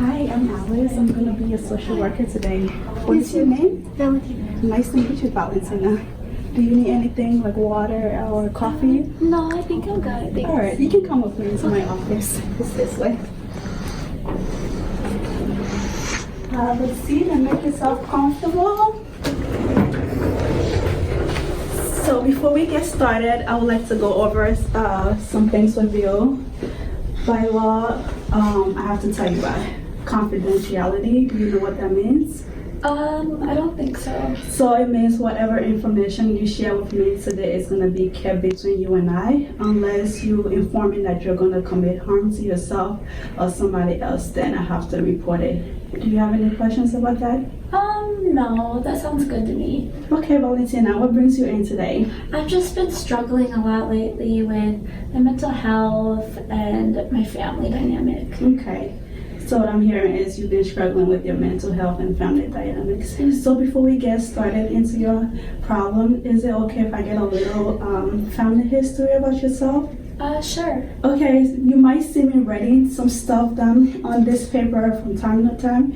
Hi, I'm Alice. I'm going to be a social worker today. What is your name? Valentina. Nice to meet you, Valentina. Do you need anything like water or coffee? No, I think I'm good. Thanks. All right, you can come with me into my office. It's this way. Have a seat and make yourself comfortable. So before we get started, I would like to go over some things with you. By law, I have to tell you about confidentiality. Do you know what that means? I don't think so. So it means whatever information you share with me today is going to be kept between you and I, unless you inform me that you're going to commit harm to yourself or somebody else, then I have to report it. Do you have any questions about that? No, that sounds good to me. Okay, Valentina, what brings you in today? I've just been struggling a lot lately with my mental health and my family dynamic. Okay. So what I'm hearing is you've been struggling with your mental health and family dynamics. So before we get started into your problem, is it okay if I get a little family history about yourself? Sure. Okay, you might see me writing some stuff down on this paper from time to time.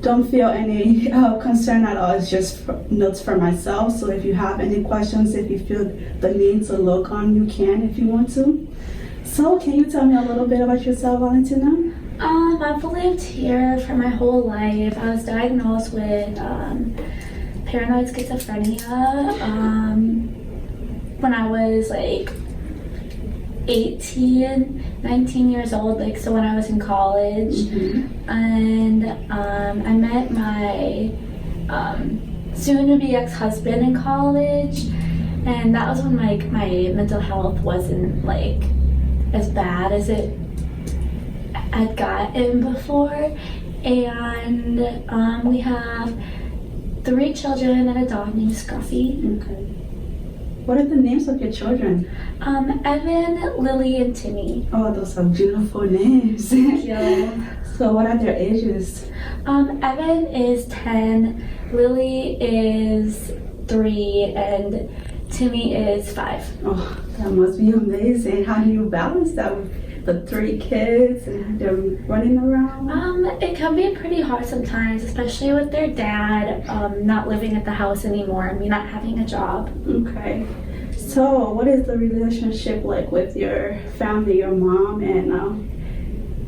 Don't feel any concern at all. It's just notes for myself. So if you have any questions, if you feel the need to look on, you can if you want to. So can you tell me a little bit about yourself, Valentina? I've lived here for my whole life. I was diagnosed with paranoid schizophrenia when I was like 18, 19 years old, like so when I was in college. Mm-hmm. And I met my soon-to-be ex-husband in college, and that was when like my mental health wasn't like as bad as it had gotten before. And we have 3 children and a dog named Scruffy. Okay. What are the names of your children? Evan, Lily, and Timmy. Oh, those are beautiful names. Thank you. So what are their ages? Evan is 10, Lily is 3, and Timmy is 5. Oh, that must be amazing. How do you balance that with the 3 kids and them running around? It can be pretty hard sometimes, especially with their dad not living at the house anymore and me not having a job. Okay. So what is the relationship like with your family, your mom, and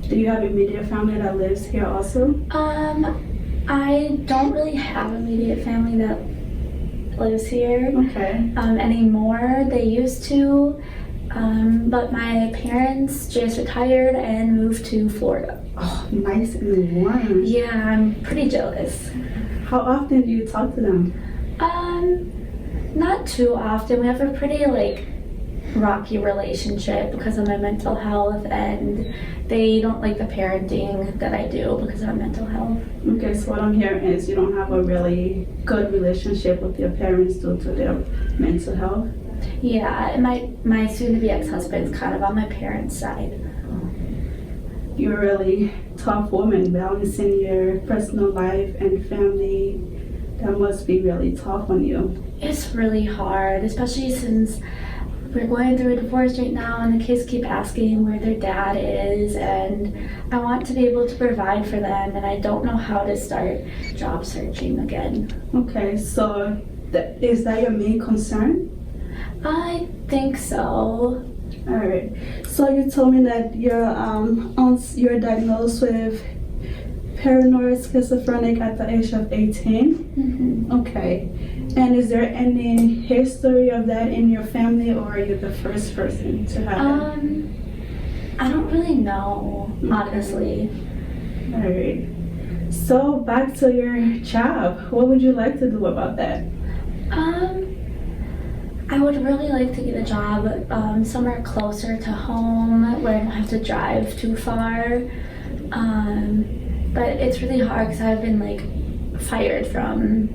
do you have immediate family that lives here also? I don't really have immediate family that lives here Okay. anymore. They used to, but my parents just retired and moved to Florida. Oh, nice and warm. Yeah, I'm pretty jealous. How often do you talk to them? Not too often. We have a pretty like rocky relationship because of my mental health, and they don't like the parenting that I do because of my mental health. Okay, so what I'm hearing is you don't have a really good relationship with your parents due to their mental health. Yeah, and my soon-to-be ex-husband is kind of on my parents' side. You're a really tough woman, balancing your personal life and family. That must be really tough on you. It's really hard, especially since we're going through a divorce right now and the kids keep asking where their dad is, and I want to be able to provide for them, and I don't know how to start job searching again. Okay, so is that your main concern? I think so. All right. So you told me that you're diagnosed with paranoid schizophrenic at the age of 18. Mm-hmm. Okay. And is there any history of that in your family, or are you the first person to have it? I don't really know, honestly. All right. So back to your job. What would you like to do about that? I would really like to get a job somewhere closer to home where I don't have to drive too far. But it's really hard because I've been like fired from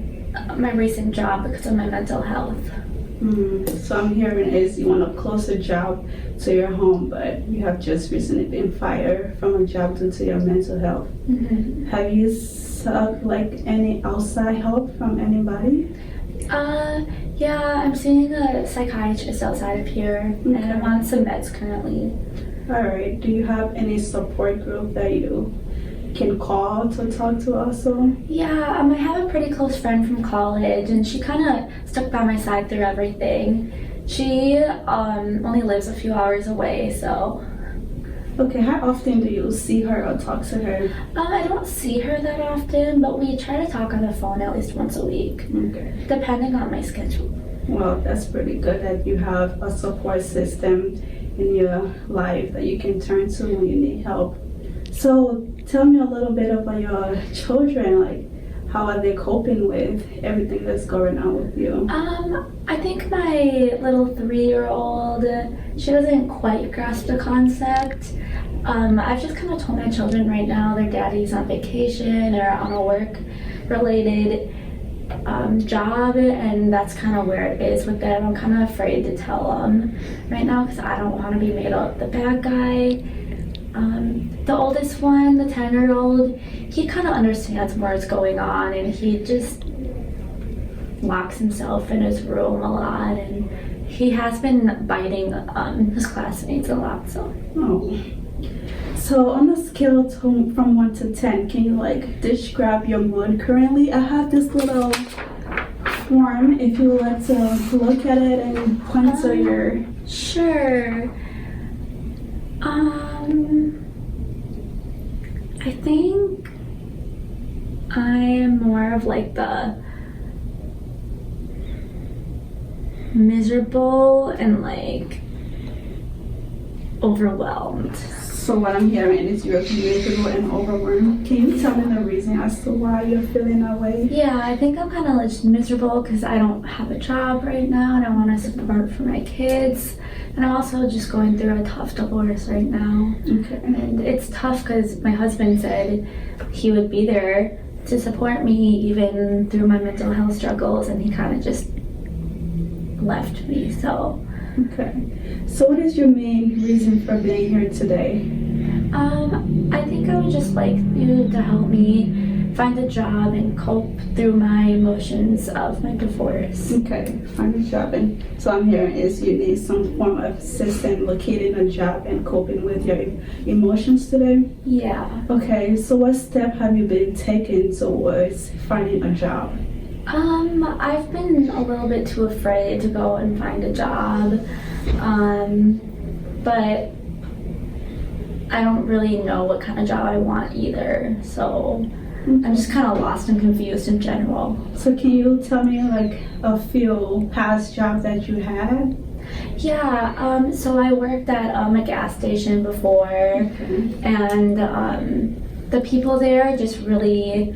my recent job because of my mental health. So I'm hearing is you want a closer job to your home, but you have just recently been fired from a job due to your mental health. Mm-hmm. Have you sought like any outside help from anybody? Yeah, I'm seeing a psychiatrist outside of here, and I'm on some meds currently. All right. Do you have any support group that you can call to talk to also? Yeah, I have a pretty close friend from college, and she kind of stuck by my side through everything. She only lives a few hours away, so. Okay, how often do you see her or talk to her? I don't see her that often, but we try to talk on the phone at least once a week, Okay. depending on my schedule. Well, that's pretty good that you have a support system in your life that you can turn to when you need help. So tell me a little bit about your children, like how are they coping with everything that's going on with you? I think my little 3-year-old, she doesn't quite grasp the concept. I've just kind of told my children right now their daddy's on vacation or on a work-related job, and that's kind of where it is with them. I'm kind of afraid to tell them right now because I don't want to be made out the bad guy. The oldest one, the 10-year-old, he kind of understands what's going on, and he just locks himself in his room a lot, and he has been biting his classmates a lot. Oh. So on a scale from 1 to 10, can you like describe your mood currently? I have this little form if you would like to look at it and point to your... Sure. I think I am more of like the miserable and like overwhelmed. So what I'm hearing is you're miserable and overwhelmed. Can you tell me the reason as to why you're feeling that way? Yeah, I think I'm kind of just miserable because I don't have a job right now, and I want to support for my kids. And I'm also just going through a tough divorce right now. Okay. And it's tough because my husband said he would be there to support me even through my mental health struggles, and he kind of just left me, so. Okay. So what is your main reason for being here today? I think I would just like you to help me find a job and cope through my emotions of my divorce. Okay, find a job. And so I'm hearing is you need some form of assistance locating a job and coping with your emotions today? Yeah. Okay, so what step have you been taking towards finding a job? I've been a little bit too afraid to go and find a job, but I don't really know what kind of job I want either, so I'm just kind of lost and confused in general. So can you tell me like a few past jobs that you had? Yeah, so I worked at a gas station before, and the people there just really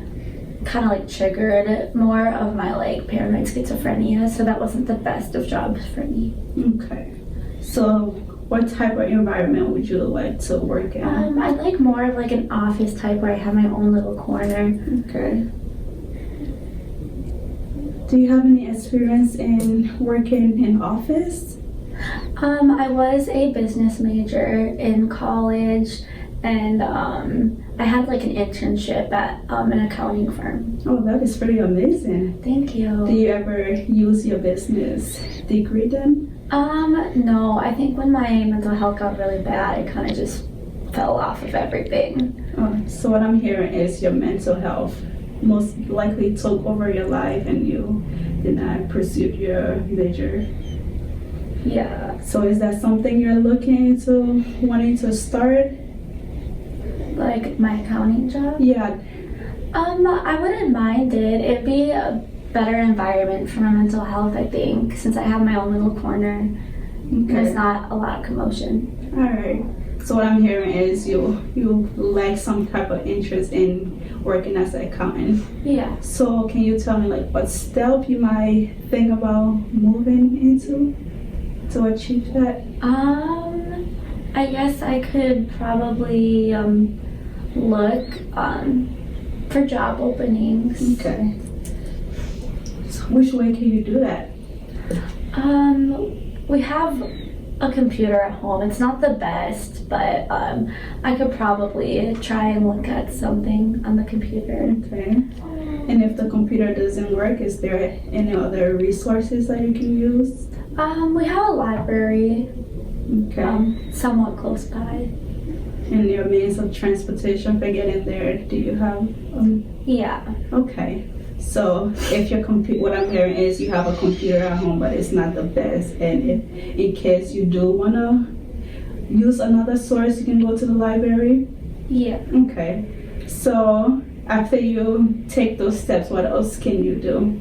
kind of like triggered more of my like paranoid schizophrenia, so that wasn't the best of jobs for me. Okay. So what type of environment would you like to work in? I like more of like an office type where I have my own little corner. Okay. Do you have any experience in working in office? I was a business major in college, and I had like an internship at an accounting firm. Oh, that is pretty amazing. Thank you. Do you ever use your business degree then? No, I think when my mental health got really bad, I kind of just fell off of everything. Oh, so what I'm hearing is your mental health most likely took over your life and you did not pursue your major. Yeah. So is that something you're looking into, wanting to start? Like my accounting job? Yeah. I wouldn't mind it. It'd be a better environment for my mental health, I think, since I have my own little corner. Okay. There's not a lot of commotion. All right. So what I'm hearing is you lack some type of interest in working as an accountant. Yeah. So can you tell me like what step you might think about moving into to achieve that? I guess I could probably look for job openings. Okay. So which way can you do that? We have a computer at home. It's not the best, but I could probably try and look at something on the computer. Okay. And if the computer doesn't work, is there any other resources that you can use? We have a library Okay. somewhat close by. And your means of transportation for getting there, do you have? Yeah. Okay. So if your computer, what I'm hearing is you have a computer at home, but it's not the best. And if, in case you do want to use another source, you can go to the library. Yeah. Okay. So after you take those steps, what else can you do?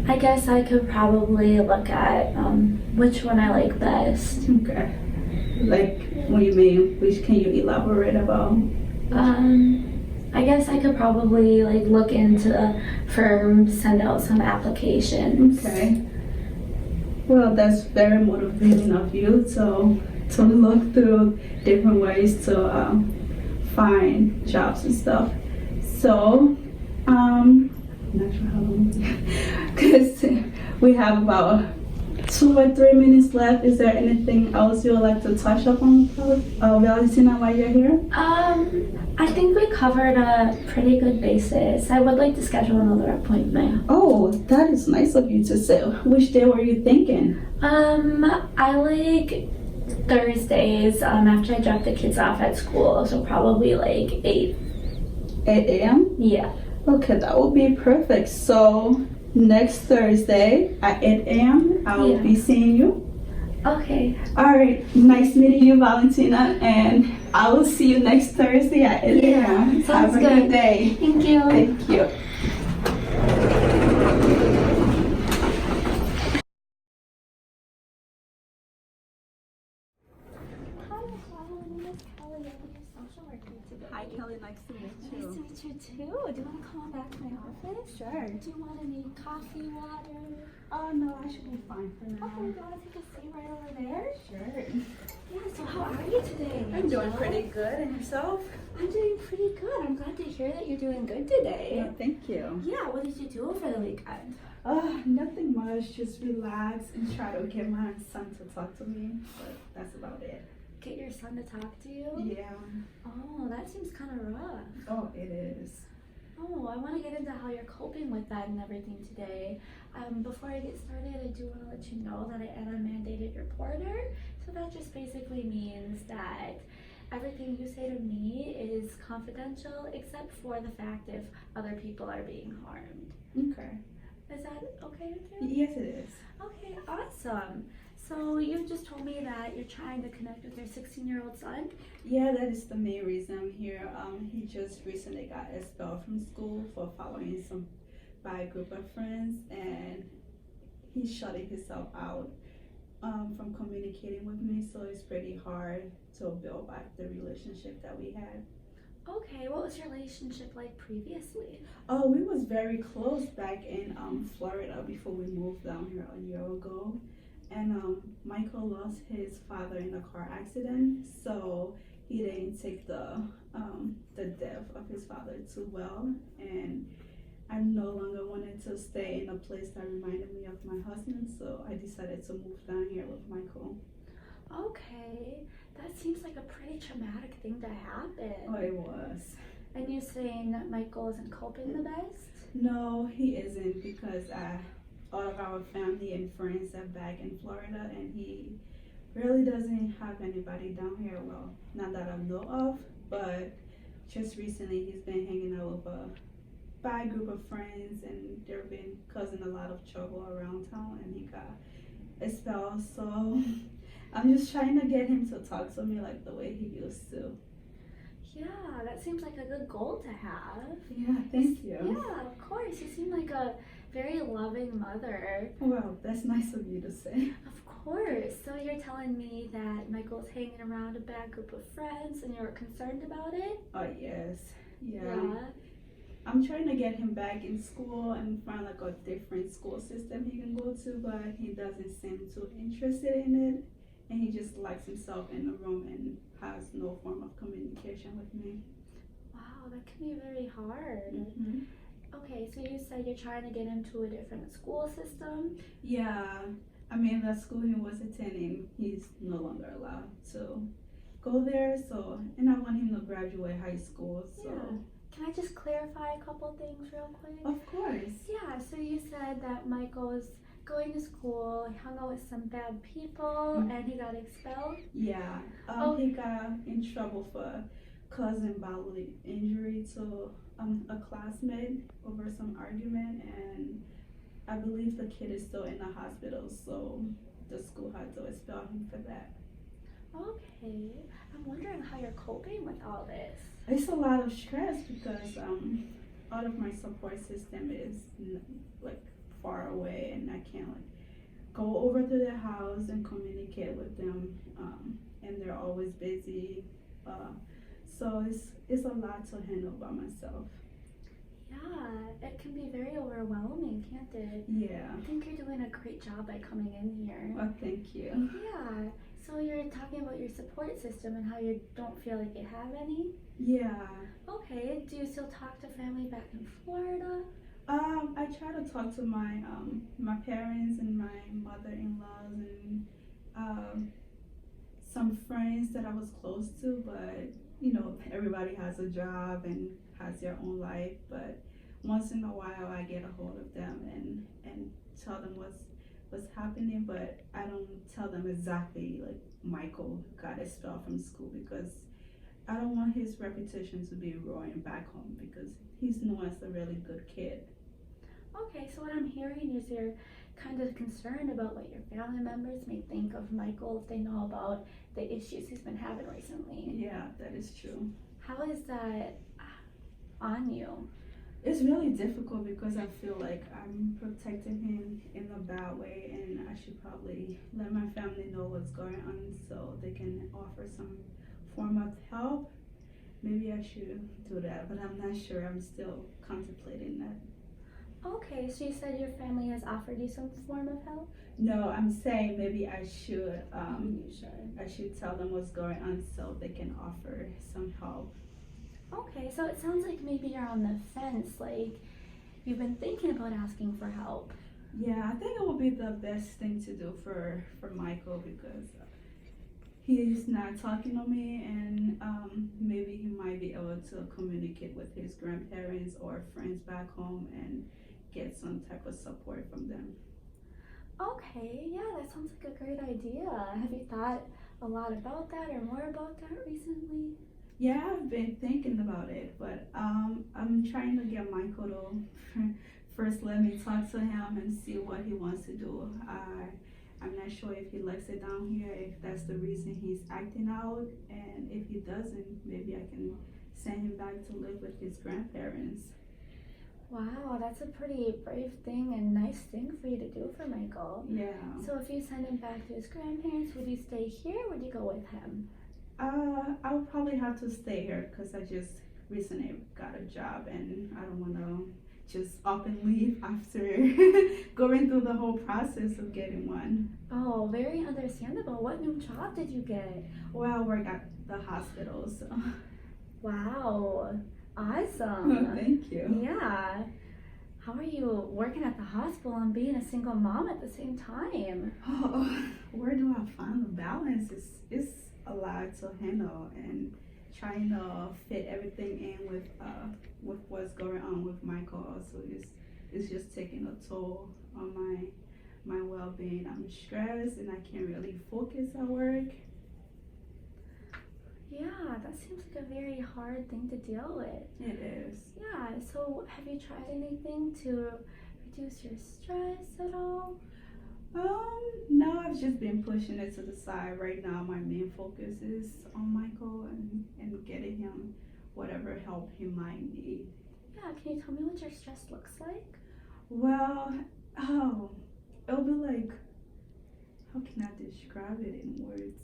I guess I could probably look at which one I like best. Okay. Like, what do you mean? Which can you elaborate about? I guess I could probably like look into firms, send out some applications. Okay. Well, that's very motivating of you to look through different ways to find jobs and stuff. So, not sure how long, because we have about 2 or 3 minutes left. Is there anything else you would like to touch upon, Valentina, while you're here? I think we covered a pretty good basis. I would like to schedule another appointment. Oh, that is nice of you to say. Which day were you thinking? I like Thursdays after I drop the kids off at school, so probably like 8. 8 a.m.? Yeah. Okay, that would be perfect. So next Thursday at 8 a.m. I will be seeing you. Okay. All right. Nice meeting you, Valentina, and I will see you next Thursday at 8 a.m. Sounds Have a good day. Thank you. Thank you. Hi, Kelly. Nice to meet you. Nice to meet you too. Do you want to come on back to my office? Sure. Do you want any coffee, water? Oh, no, I should be fine for now. Okay, do you want to take a seat right over there? Sure. Yeah, so how are you today? I'm doing pretty good. And yourself? I'm doing pretty good. I'm glad to hear that you're doing good today. Yeah, thank you. Yeah, what did you do over the weekend? Nothing much. Just relax and try to get my son to talk to me. But that's about it. Get your son to talk to you? Yeah. Oh, that seems kind of rough. Oh, it is. Oh, I want to get into how you're coping with that and everything today. Before I get started, I do want to let you know that I am a mandated reporter. So that just basically means that everything you say to me is confidential, except for the fact if other people are being harmed. Okay. Is that okay with you? Yes, it is. Okay, awesome. So you just told me that you're trying to connect with your 16-year-old son? Yeah, that is the main reason I'm here. He just recently got expelled from school for following some by a group of friends, and he's shutting himself out from communicating with me, so it's pretty hard to build back the relationship that we had. Okay, what was your relationship like previously? Oh, we was very close back in Florida before we moved down here a year ago. And Michael lost his father in a car accident, so he didn't take the death of his father too well. And I no longer wanted to stay in a place that reminded me of my husband, so I decided to move down here with Michael. Okay, that seems like a pretty traumatic thing to happen. Oh, it was. And you're saying that Michael isn't coping the best? No, he isn't, because all of our family and friends are back in Florida, and he really doesn't have anybody down here. Well, not that I know of, but just recently he's been hanging out with a bad group of friends, and they've been causing a lot of trouble around town, and he got expelled. So I'm just trying to get him to talk to me like the way he used to. Yeah, that seems like a good goal to have. Yeah, thank you. Yeah, of course. You seem like a very loving mother. Well, that's nice of you to say. Of course. So you're telling me that Michael's hanging around a bad group of friends and you're concerned about it? Oh, yes. Yeah. I'm trying to get him back in school and find like a different school system he can go to, but he doesn't seem too interested in it. And he just locks himself in a room and has no form of communication with me. Wow, that can be very hard. Mm-hmm. Okay, so you said you're trying to get him to a different school system? Yeah, I mean, the school he was attending, he's no longer allowed to go there. So, and I want him to graduate high school. So, yeah. Can I just clarify a couple things real quick? Of course. Yeah, so you said that Michael's going to school, he hung out with some bad people, and he got expelled? Yeah, he got in trouble for causing bodily injury to a classmate over some argument, and I believe the kid is still in the hospital, so the school had to expel him for that. Okay. I'm wondering how you're coping with all this. It's a lot of stress because all of my support system is like far away, and I can't like go over to their house and communicate with them, and they're always busy. So it's a lot to handle by myself. Yeah, it can be very overwhelming, can't it? Yeah. I think you're doing a great job by coming in here. Well, thank you. Yeah. So you're talking about your support system and how you don't feel like you have any? Yeah. Okay. Do you still talk to family back in Florida? I try to talk to my my parents and my mother-in-laws and some friends that I was close to, but you know, everybody has a job and has their own life. But once in a while, I get a hold of them and tell them what's happening. But I don't tell them exactly like Michael got expelled from school, because I don't want his reputation to be ruined back home, because he's known as a really good kid. Okay, so what I'm hearing is you're kind of concerned about what your family members may think of Michael if they know about the issues he's been having recently. Yeah, that is true. How is that on you? It's really difficult because I feel like I'm protecting him in a bad way, and I should probably let my family know what's going on so they can offer some form of help. Maybe I should do that, but I'm not sure. I'm still contemplating that. Okay, so you said your family has offered you some form of help? No, I'm saying maybe I should. You should. I should tell them what's going on so they can offer some help. Okay, so it sounds like maybe you're on the fence, like you've been thinking about asking for help. Yeah, I think it would be the best thing to do for Michael, because he's not talking to me, and maybe he might be able to communicate with his grandparents or friends back home and get some type of support from them. Okay, yeah, that sounds like a great idea. Have you thought a lot about that or more about that recently? Yeah, I've been thinking about it, but I'm trying to get Michael to first let me talk to him and see what he wants to do. I'm not sure if he likes it down here, if that's the reason he's acting out, and if he doesn't, maybe I can send him back to live with his grandparents. Wow, that's a pretty brave thing and nice thing for you to do for Michael. Yeah. So if you send him back to his grandparents, would you stay here or would you go with him? I would probably have to stay here because I just recently got a job, and I don't want to just up and leave after going through the whole process of getting one. Oh, very understandable. What new job did you get? Well, I work at the hospital, so. Wow, awesome. Thank you. Yeah. How are you working at the hospital and being a single mom at the same time? Oh, where do I find the balance? It's a lot to handle, and trying to fit everything in with what's going on with Michael also is just taking a toll on my well-being. I'm stressed and I can't really focus at work. Yeah, that seems like a very hard thing to deal with. It is. Yeah, so have you tried anything to reduce your stress at all? No, I've just been pushing it to the side. Right now, my main focus is on Michael and getting him whatever help he might need. Yeah, can you tell me what your stress looks like? Well, it'll be like, how can I describe it in words?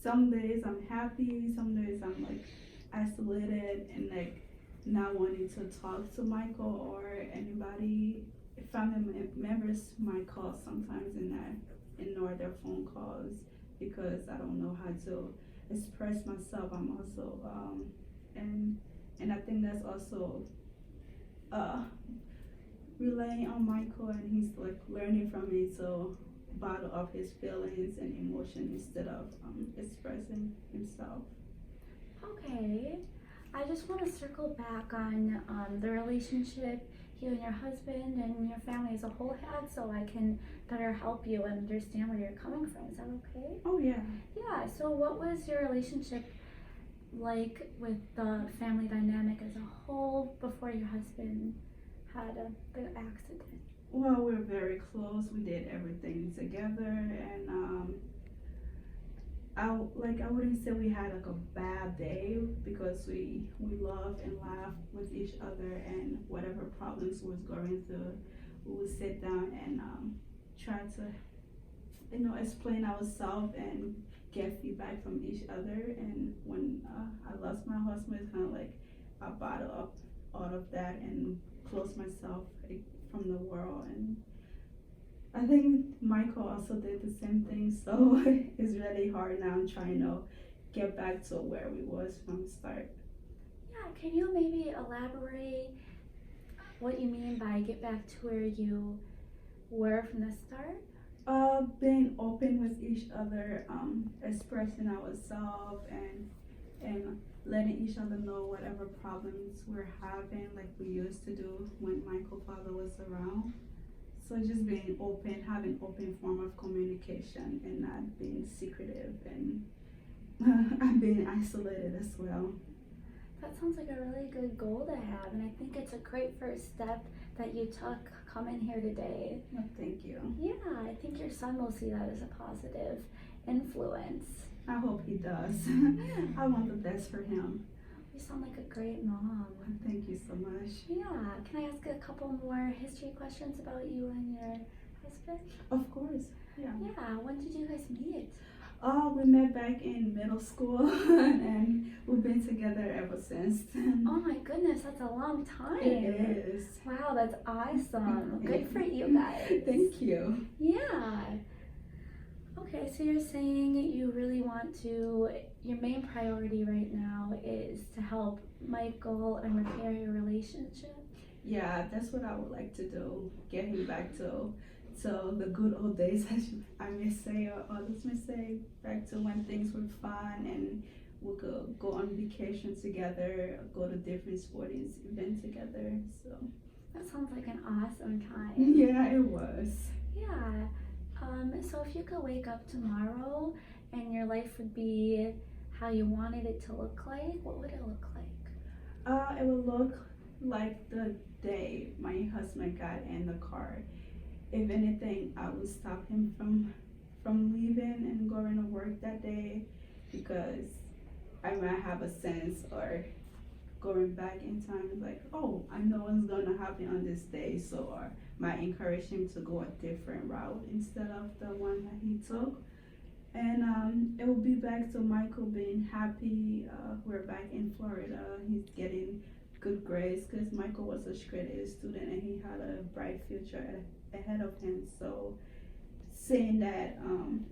Some days I'm happy, some days I'm like isolated and like not wanting to talk to Michael or anybody. Family members might call sometimes and I ignore their phone calls because I don't know how to express myself. I'm also and I think that's also relying on Michael, and he's like learning from me to bottle up his feelings and emotion instead of expressing himself. Okay. I just want to circle back on the relationship you and your husband and your family as a whole had, so I can better help you and understand where you're coming from. Is that okay? Oh, yeah. Yeah, so what was your relationship like with the family dynamic as a whole before your husband had the accident? Well, we're very close. We did everything together, and I wouldn't say we had like a bad day because we loved and laughed with each other, and whatever problems was going through, we would sit down and try to explain ourselves and get feedback from each other. And when I lost my husband, it's kind of like I bottled up all of that and closed myself from the world. And I think Michael also did the same thing, so it's really hard now trying to get back to where we was from the start. Yeah, can you maybe elaborate what you mean by get back to where you were from the start? Being open with each other, expressing ourselves, and letting each other know whatever problems we're having, like we used to do when Michael's father was around. So just being open, having open form of communication, and not being secretive and being isolated as well. That sounds like a really good goal to have, and I think it's a great first step that you took coming here today. Well, thank you. Yeah, I think your son will see that as a positive influence. I hope he does. I want the best for him. You sound like a great mom. Thank you so much. Yeah, can I ask a couple more history questions about you and your husband? Of course. Yeah. Yeah, when did you guys meet? We met back in middle school and we've been together ever since. Oh my goodness, that's a long time. It is. Wow, that's awesome. Good for you guys. Thank you. Yeah. Okay, so you're saying you really want to, your main priority right now is to help Michael and repair your relationship? Yeah, that's what I would like to do. Get him back to the good old days, as I may say, or others may say, back to when things were fun and we could go on vacation together, go to different sporting events together. So that sounds like an awesome time. Yeah, it was. Yeah. So if you could wake up tomorrow and your life would be how you wanted it to look like, what would it look like? It would look like the day my husband got in the car. If anything, I would stop him from leaving and going to work that day, because I might have a sense, or going back in time is like, oh, I know what's gonna happen on this day, so or might encourage him to go a different route instead of the one that he took. And it will be back to Michael being happy. We're back in Florida. He's getting good grades because Michael was a straight A student and he had a bright future ahead of him. So saying that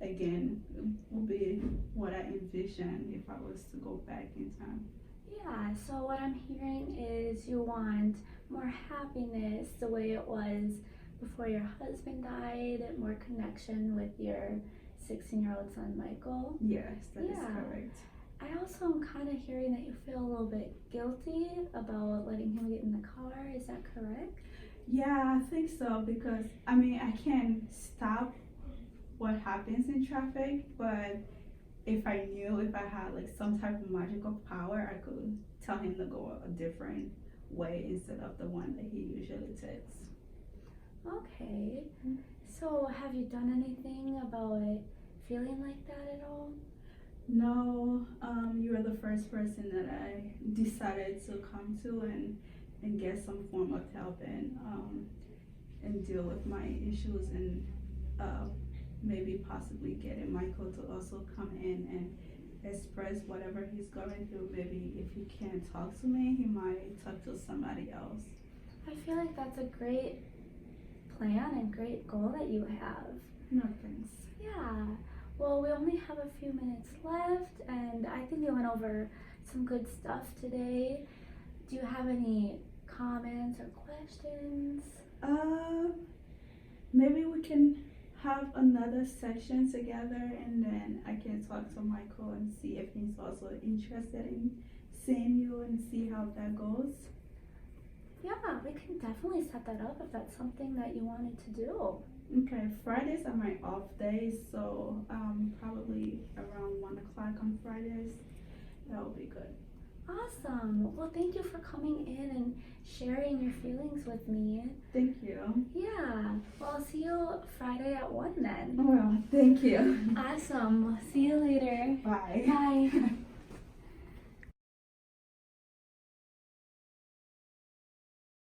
again will be what I envision if I was to go back in time. Yeah, so what I'm hearing is you want more happiness the way it was before your husband died, more connection with your 16-year-old son, Michael. Yes, that is correct. I also am kind of hearing that you feel a little bit guilty about letting him get in the car. Is that correct? Yeah, I think so, because I mean, I can't stop what happens in traffic, but if I had like some type of magical power, I could tell him to go a different way instead of the one that he usually takes. Okay. So have you done anything about it feeling like that at all? No, you are the first person that I decided to come to and get some form of help and deal with my issues, and maybe possibly getting Michael to also come in and express whatever he's going through. Maybe if he can't talk to me, he might talk to somebody else. I feel like that's a great plan and great goal that you have. No, thanks. Yeah. Well, we only have a few minutes left, and I think we went over some good stuff today. Do you have any comments or questions? Maybe we can have another session together, and then I can talk to Michael and see if he's also interested in seeing you and see how that goes. Yeah, we can definitely set that up if that's something that you wanted to do. Okay, Fridays are my off days, so probably around 1 o'clock on Fridays. That will be good. Awesome. Well, thank you for coming in and sharing your feelings with me. Thank you. Yeah. Well, I'll see you Friday at 1 then. Well, thank you. Awesome. See you later. Bye.